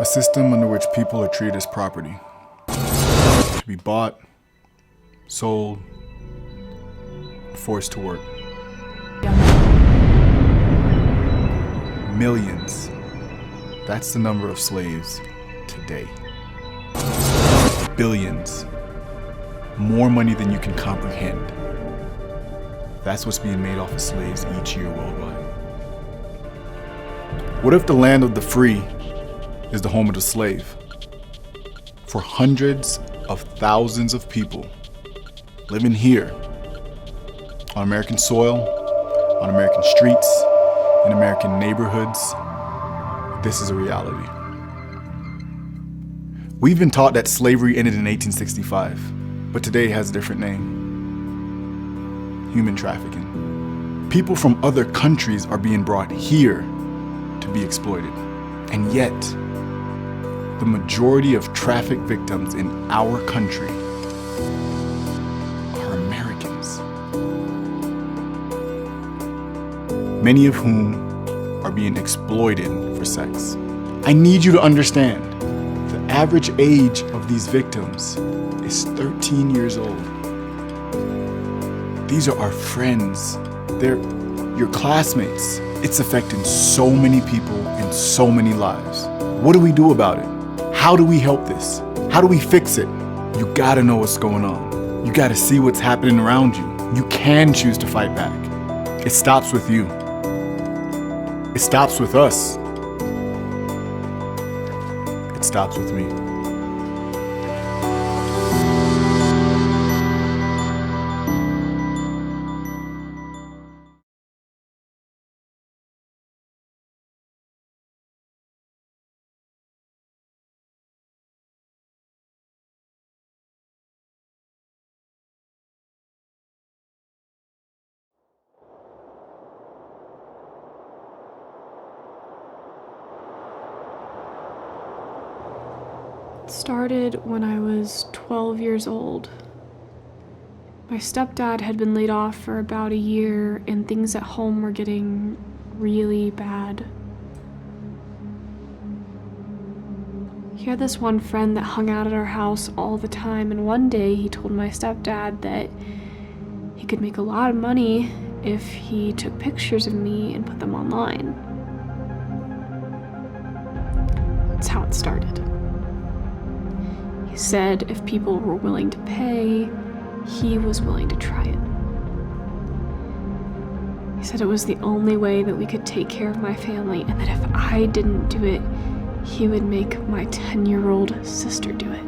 A system under which people are treated as property, to be bought, sold, forced to work. Millions. That's the number of slaves today. Billions. More money than you can comprehend. That's what's being made off of slaves each year worldwide. What if the land of the free is the home of the slave? For hundreds of thousands of people living here on American soil, on American streets, in American neighborhoods, this is a reality. We've been taught that slavery ended in 1865, but today it has a different name: human trafficking. People from other countries are being brought here to be exploited. And yet, the majority of traffic victims in our country are Americans, many of whom are being exploited for sex. I need you to understand, the average age of these victims is 13 years old. These are our friends. They're your classmates. It's affecting so many people and so many lives. What do we do about it? How do we help this? How do we fix it? You gotta know what's going on. You gotta see what's happening around you. You can choose to fight back. It stops with you. It stops with us. It stops with me. It started when I was 12 years old. My stepdad had been laid off for about a year, and things at home were getting really bad. He had this one friend that hung out at our house all the time, and one day he told my stepdad that he could make a lot of money if he took pictures of me and put them online. That's how it started. He said if people were willing to pay, he was willing to try it. He said it was the only way that we could take care of my family, and that if I didn't do it, he would make my 10-year-old sister do it.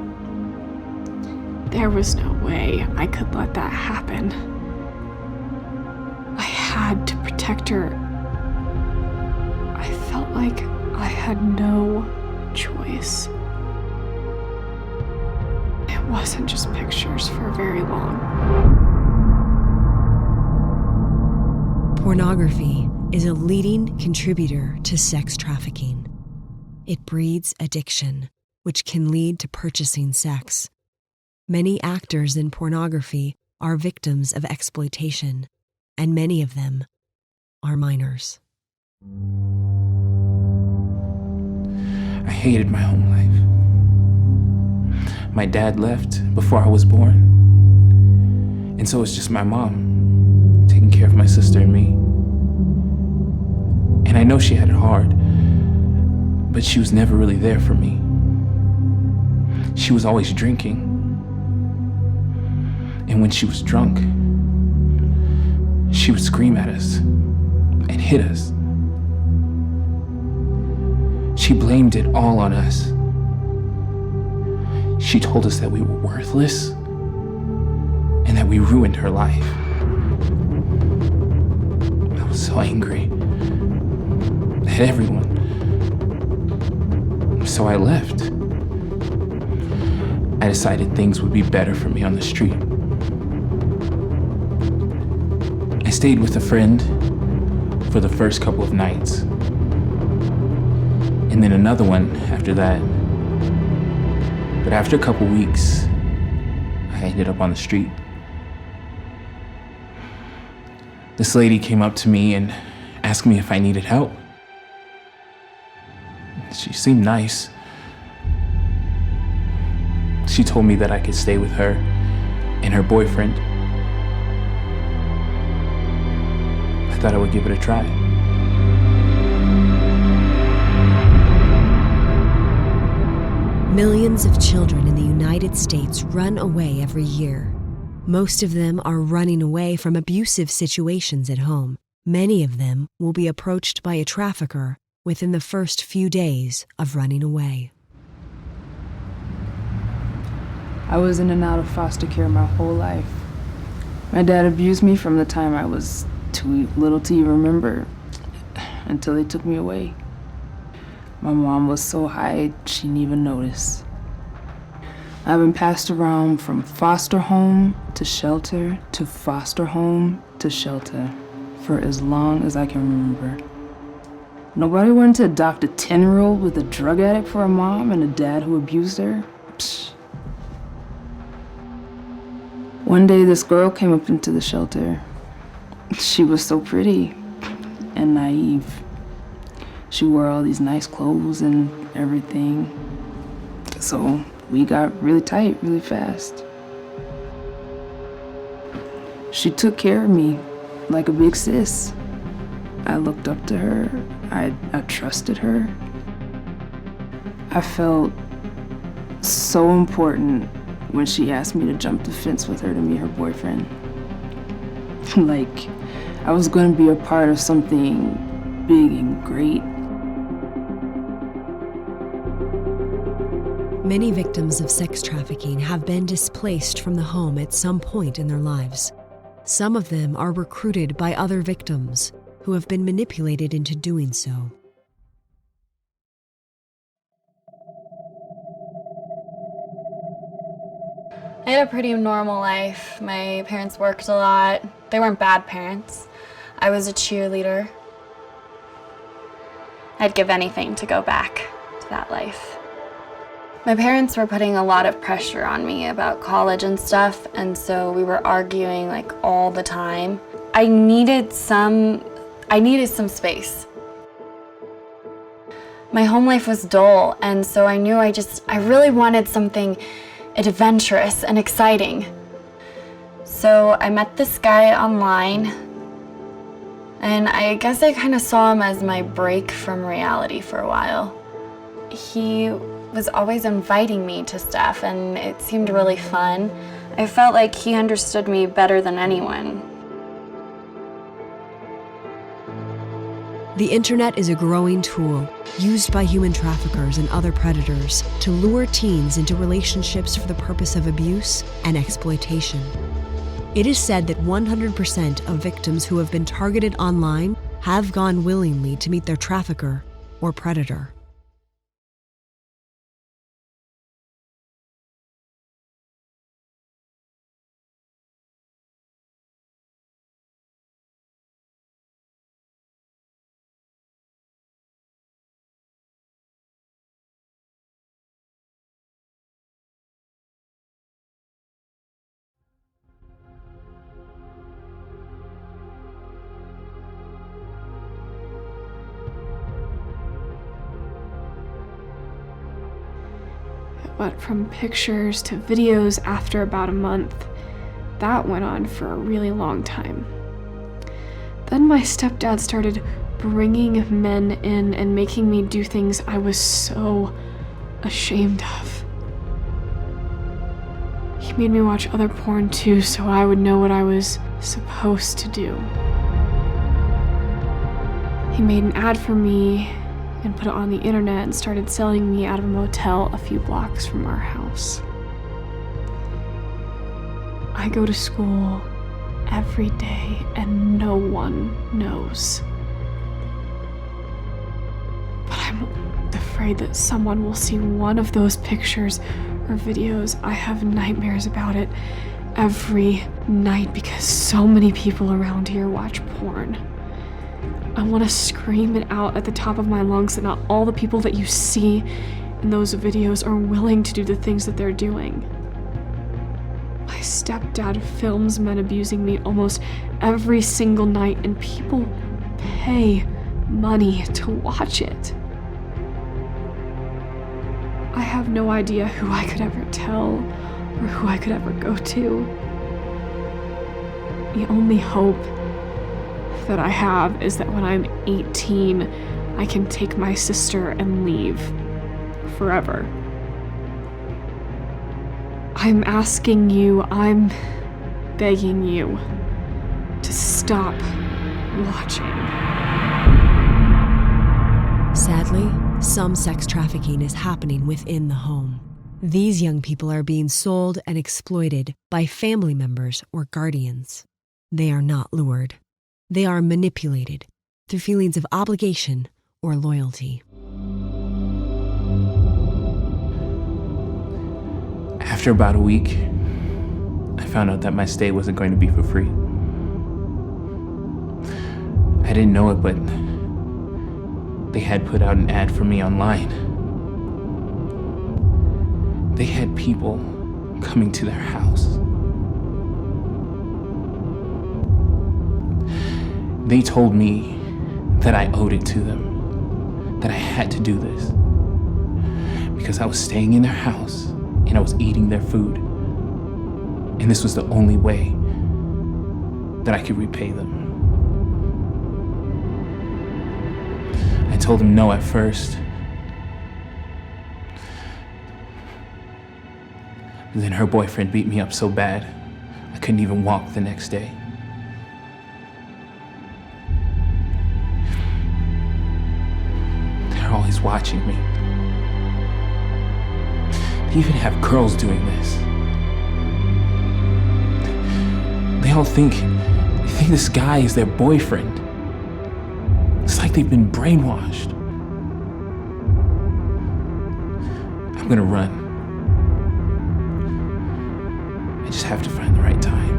There was no way I could let that happen. I had to protect her. I felt like I had no choice. It wasn't just pictures for very long. Pornography is a leading contributor to sex trafficking. It breeds addiction, which can lead to purchasing sex. Many actors in pornography are victims of exploitation, and many of them are minors. I hated my home life. My dad left before I was born, and so it's just my mom taking care of my sister and me. And I know she had it hard, but she was never really there for me. She was always drinking, and when she was drunk, she would scream at us and hit us. She blamed it all on us. She told us that we were worthless and that we ruined her life. I was so angry at everyone. So I left. I decided things would be better for me on the street. I stayed with a friend for the first couple of nights, and then another one after that. But after a couple weeks, I ended up on the street. This lady came up to me and asked me if I needed help. She seemed nice, She told me that I could stay with her and her boyfriend. I thought I would give it a try. Millions of children in the United States run away every year. Most of them are running away from abusive situations at home. Many of them will be approached by a trafficker within the first few days of running away. I was in and out of foster care my whole life. My dad abused me from the time I was too little to even remember, until they took me away. My mom was so high, she didn't even notice. I've been passed around from foster home to shelter to foster home to shelter for as long as I can remember. Nobody wanted to adopt a 10-year-old with a drug addict for a mom and a dad who abused her. Psh. One day, this girl came up into the shelter. She was so pretty and naive. She wore all these nice clothes and everything. So we got really tight really fast. She took care of me like a big sis. I looked up to her. I trusted her. I felt so important when she asked me to jump the fence with her to meet her boyfriend. Like I was going to be a part of something big and great. Many victims of sex trafficking have been displaced from the home at some point in their lives. Some of them are recruited by other victims who have been manipulated into doing so. I had a pretty normal life. My parents worked a lot. They weren't bad parents. I was a cheerleader. I'd give anything to go back to that life. My parents were putting a lot of pressure on me about college and stuff, and so we were arguing like all the time. I needed some space. My home life was dull, and so I knew I really wanted something adventurous and exciting. So I met this guy online, and I guess I kind of saw him as my break from reality for a while. He was always inviting me to stuff, and it seemed really fun. I felt like he understood me better than anyone. The internet is a growing tool used by human traffickers and other predators to lure teens into relationships for the purpose of abuse and exploitation. It is said that 100% of victims who have been targeted online have gone willingly to meet their trafficker or predator. Went from pictures to videos after about a month. That went on for a really long time. Then my stepdad started bringing men in and making me do things I was so ashamed of. He made me watch other porn too, so I would know what I was supposed to do. He made an ad for me and put it on the internet and started selling me out of a motel a few blocks from our house. I go to school every day and no one knows. But I'm afraid that someone will see one of those pictures or videos. I have nightmares about it every night because so many people around here watch porn. I want to scream it out at the top of my lungs that not all the people that you see in those videos are willing to do the things that they're doing. My stepdad films men abusing me almost every single night, and people pay money to watch it. I have no idea who I could ever tell or who I could ever go to. The only hope that I have is that when I'm 18, I can take my sister and leave forever. I'm asking you, I'm begging you to stop watching. Sadly, some sex trafficking is happening within the home. These young people are being sold and exploited by family members or guardians. They are not lured. They are manipulated through feelings of obligation or loyalty. After about a week, I found out that my stay wasn't going to be for free. I didn't know it, but they had put out an ad for me online. They had people coming to their house. They told me that I owed it to them, that I had to do this, because I was staying in their house and I was eating their food. And this was the only way that I could repay them. I told them no at first. Then her boyfriend beat me up so bad, I couldn't even walk the next day. They're always watching me. They even have girls doing this. They all think this guy is their boyfriend. It's like they've been brainwashed. I'm gonna run. I just have to find the right time.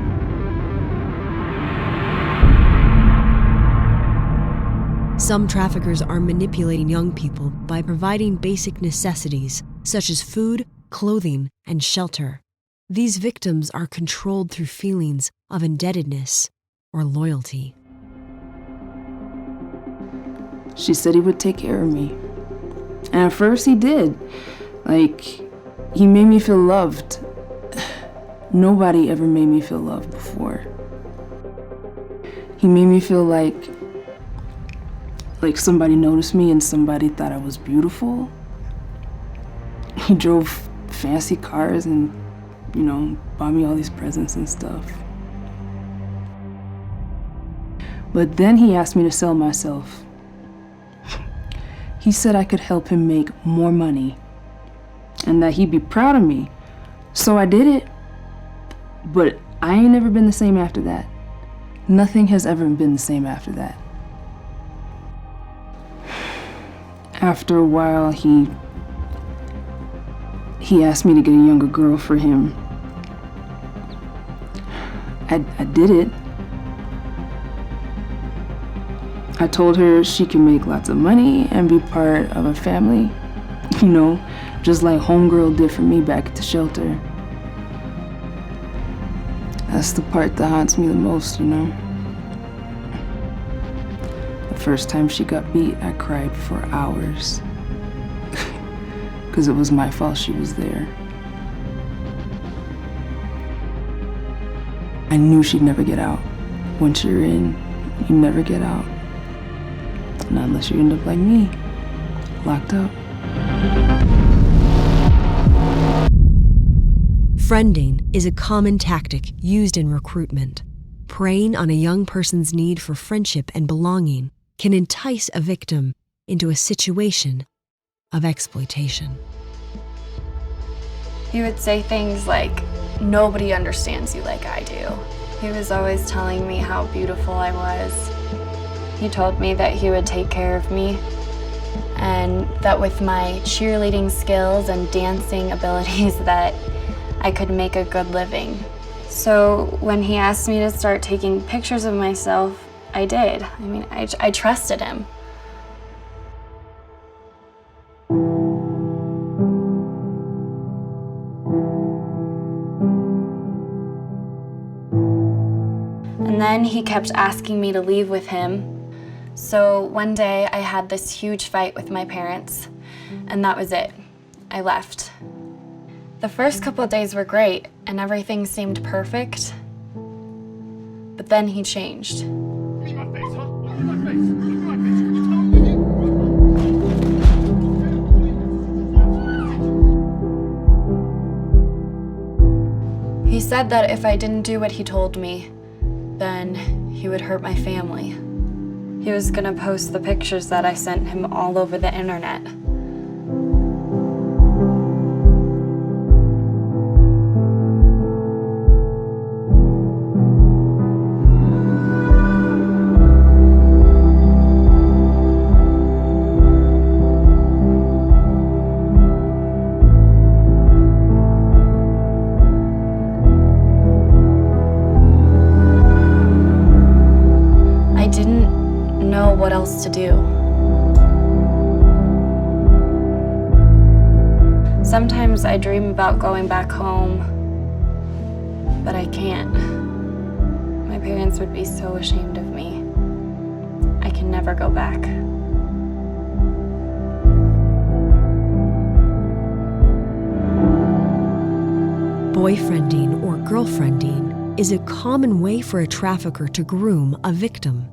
Some traffickers are manipulating young people by providing basic necessities such as food, clothing, and shelter. These victims are controlled through feelings of indebtedness or loyalty. She said he would take care of me. And at first he did. He made me feel loved. Nobody ever made me feel loved before. He made me feel like somebody noticed me and somebody thought I was beautiful. He drove fancy cars and, bought me all these presents and stuff. But then he asked me to sell myself. He said I could help him make more money and that he'd be proud of me. So I did it. But I ain't never been the same after that. Nothing has ever been the same after that. After a while, he asked me to get a younger girl for him. I did it. I told her she can make lots of money and be part of a family, just like homegirl did for me back at the shelter. That's the part that haunts me the most, The first time she got beat, I cried for hours. Because it was my fault she was there. I knew she'd never get out. Once you're in, you never get out. Not unless you end up like me, locked up. Friending is a common tactic used in recruitment. Preying on a young person's need for friendship and belonging can entice a victim into a situation of exploitation. He would say things like, "Nobody understands you like I do." He was always telling me how beautiful I was. He told me that he would take care of me and that with my cheerleading skills and dancing abilities that I could make a good living. So when he asked me to start taking pictures of myself, I did. I trusted him. And then he kept asking me to leave with him. So one day I had this huge fight with my parents, and that was it. I left. The first couple of days were great, and everything seemed perfect. But then he changed. He said that if I didn't do what he told me, then he would hurt my family. He was gonna post the pictures that I sent him all over the internet. What else to do. Sometimes I dream about going back home, but I can't. My parents would be so ashamed of me. I can never go back. Boyfriending or girlfriending is a common way for a trafficker to groom a victim.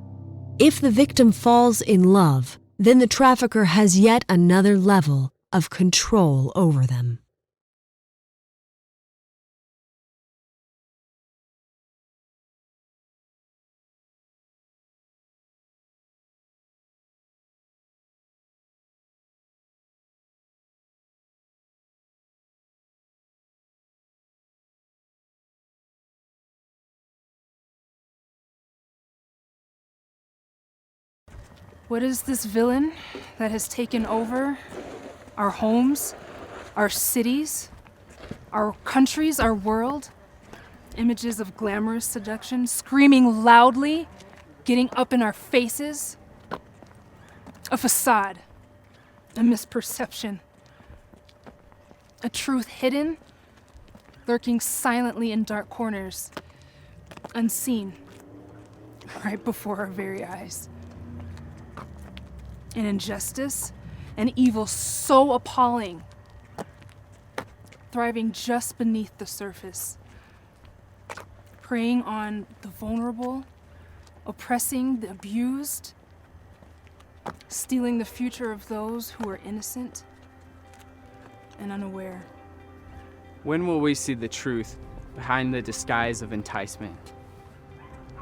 If the victim falls in love, then the trafficker has yet another level of control over them. What is this villain that has taken over our homes, our cities, our countries, our world? Images of glamorous seduction, screaming loudly, getting up in our faces. A facade, a misperception, a truth hidden, lurking silently in dark corners, unseen, right before our very eyes. An injustice, an evil so appalling, thriving just beneath the surface, preying on the vulnerable, oppressing the abused, stealing the future of those who are innocent and unaware. When will we see the truth behind the disguise of enticement?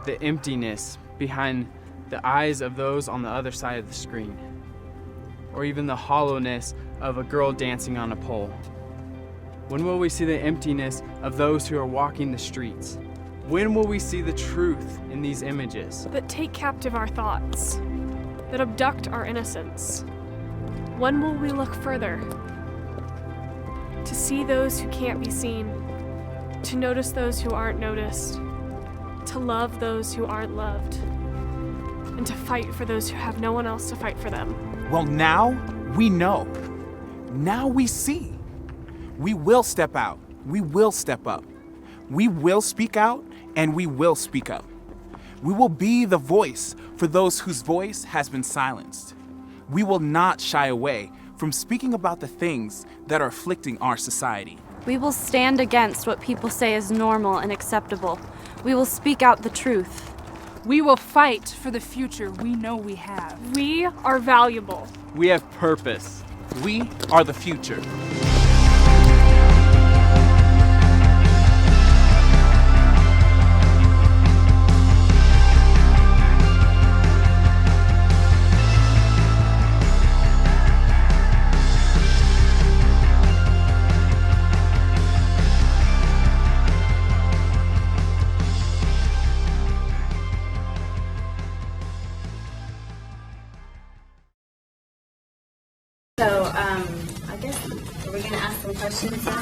The emptiness behind the eyes of those on the other side of the screen, or even the hollowness of a girl dancing on a pole? When will we see the emptiness of those who are walking the streets? When will we see the truth in these images? That take captive our thoughts, that abduct our innocence. When will we look further? To see those who can't be seen, to notice those who aren't noticed, to love those who aren't loved, and to fight for those who have no one else to fight for them. Well, now we know. Now we see. We will step out. We will step up. We will speak out, and we will speak up. We will be the voice for those whose voice has been silenced. We will not shy away from speaking about the things that are afflicting our society. We will stand against what people say is normal and acceptable. We will speak out the truth. We will fight for the future we know we have. We are valuable. We have purpose. We are the future. So, I guess, are we going to ask some questions now?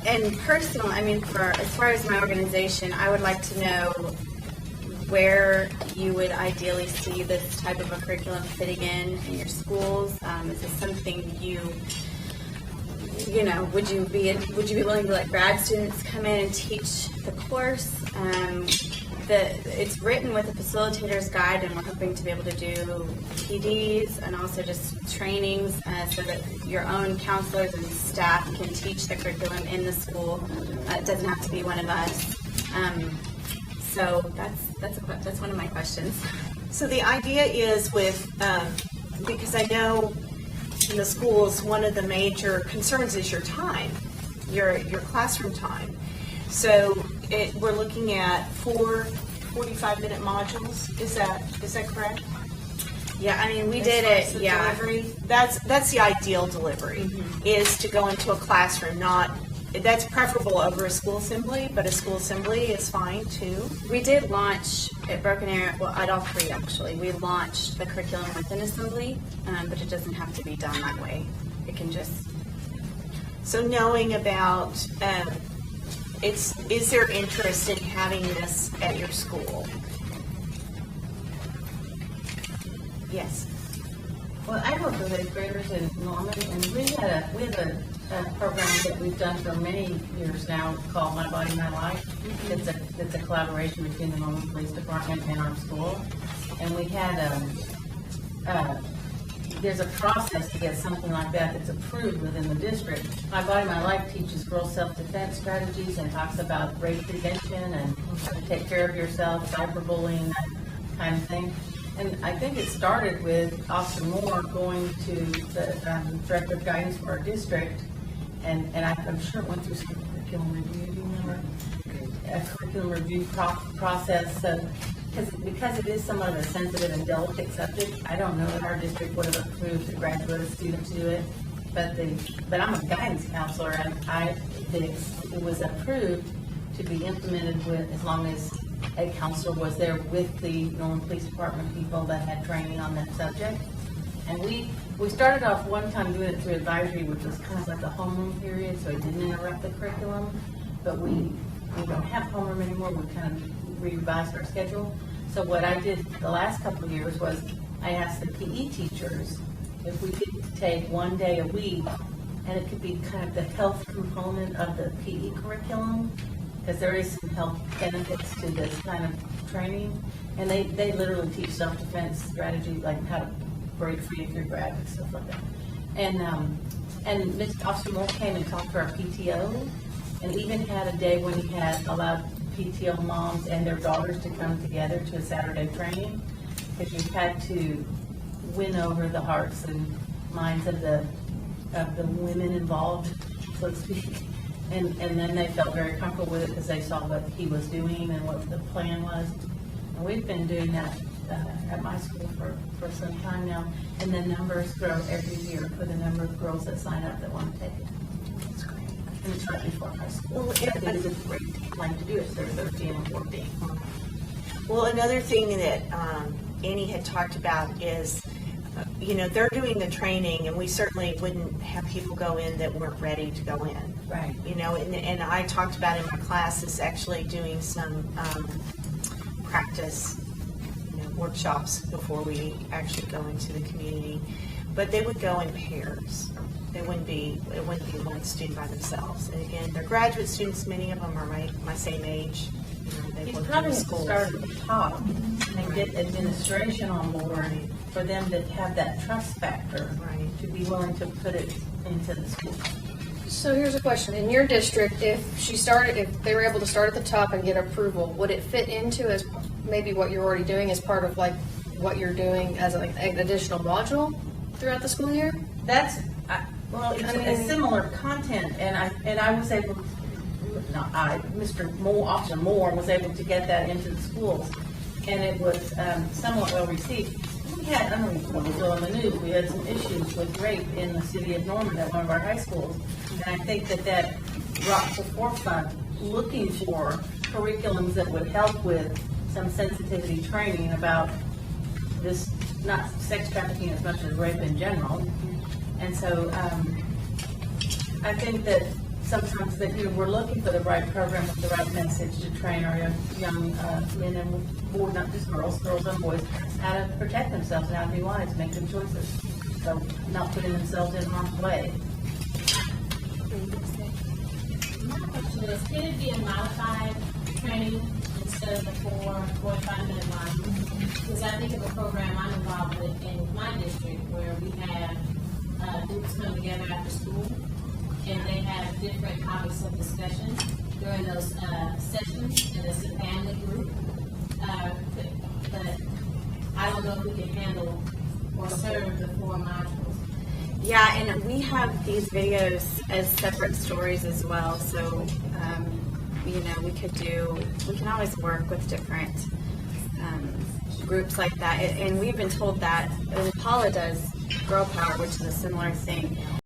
And personal, as far as my organization, I would like to know where you would ideally see this type of a curriculum fitting in your schools. Is this something would you be willing to let grad students come in and teach the course? it's written with a facilitator's guide, and we're hoping to be able to do PDs and also just trainings so that your own counselors and staff can teach the curriculum in the school. It doesn't have to be one of us. So that's one of my questions. So the idea is with, because I know in the schools, one of the major concerns is your time, your classroom time. So we're looking at 4 45-minute modules. Is that correct? Yeah, I mean, we As did far as it. the Yeah, delivery, that's the ideal delivery, is to go into a classroom. That's preferable over a school assembly, but a school assembly is fine too. we did launch at Broken Arrow. Well, at all 3 actually. We launched the curriculum within assembly, but it doesn't have to be done that way. It can just. So knowing about, is there interest in having this at your school? Yes. Well, I work with 8th graders in Norman, and we have a program that we've done for many years now called My Body, My Life. It's a collaboration between the Norman Police Department and our school. And we had, there's a process to get something like that that's approved within the district. My Body, My Life teaches girls self-defense strategies and talks about rape prevention and how to take care of yourself, cyberbullying, that kind of thing. And I think it started with Officer Moore going to the Director of Guidance for our district, and I'm sure it went through some curriculum review. Do you remember? A curriculum review process. So, because it is somewhat of a sensitive and delicate subject, I don't know if our district would have approved a graduate student to do it. But I'm a guidance counselor, and it was approved to be implemented with, as long as a counselor was there with the Norman Police Department people that had training on that subject. And we started off one time doing it through advisory, which was kind of like a homeroom period, so it didn't interrupt the curriculum. But we don't have homeroom anymore. We kind of revised our schedule. So what I did the last couple of years was I asked the PE teachers if we could take one day a week, and it could be kind of the health component of the PE curriculum, because there is some health benefits to this kind of training. And they literally teach self-defense strategy, like how to break free of your grab and stuff like that. And Mr. Officer Moore came and talked to our PTO, and even had a day when he had allowed PTO moms and their daughters to come together to a Saturday training, because you had to win over the hearts and minds of the women involved, so to speak. And then they felt very comfortable with it because they saw what he was doing and what the plan was. And we've been doing that at my school for some time now. And the numbers grow every year for the number of girls that sign up that want to take it. That's great. And it's right before high school. Well, it is a great time to do it. They're 13 and 14. Well, another thing that Annie had talked about is, they're doing the training, and we certainly wouldn't have people go in that weren't ready to go in. Right. And I talked about in my classes actually doing some practice workshops before we actually go into the community. But they would go in pairs. It wouldn't be one student by themselves. And again, they're graduate students. Many of them are my same age. You probably have to start at the top and get administration on board for them to have that trust factor, to be willing to put it into the school. So here's a question. In your district, if they were able to start at the top and get approval, would it fit into as maybe what you're already doing as part of like what you're doing as an additional module throughout the school year? It's a similar content, and I was able, Mr. Moore, Officer Moore was able to get that into the schools, and it was somewhat well received. We had, I don't know what was on the news, we had some issues with rape in the city of Norman at one of our high schools, and I think that brought to the forefront looking for curriculums that would help with some sensitivity training about this, not sex trafficking as much as rape in general. And so I think that sometimes that we're looking for the right program with the right message to train our young men and boys, not just girls and boys, how to protect themselves and how to be wise, make good choices, so not putting themselves in harm's way. My question is, can it be a modified training instead of the 45-minute line. Because I think of a program I'm involved with in my district where we have groups come together after school and they have different topics of discussion during those sessions, and it's a family group. But I don't know if we can handle or serve the 4 modules. Yeah, and we have these videos as separate stories as well. So, we can always work with different groups like that. And we've been told that, and Paula does Girl Power, which is a similar thing.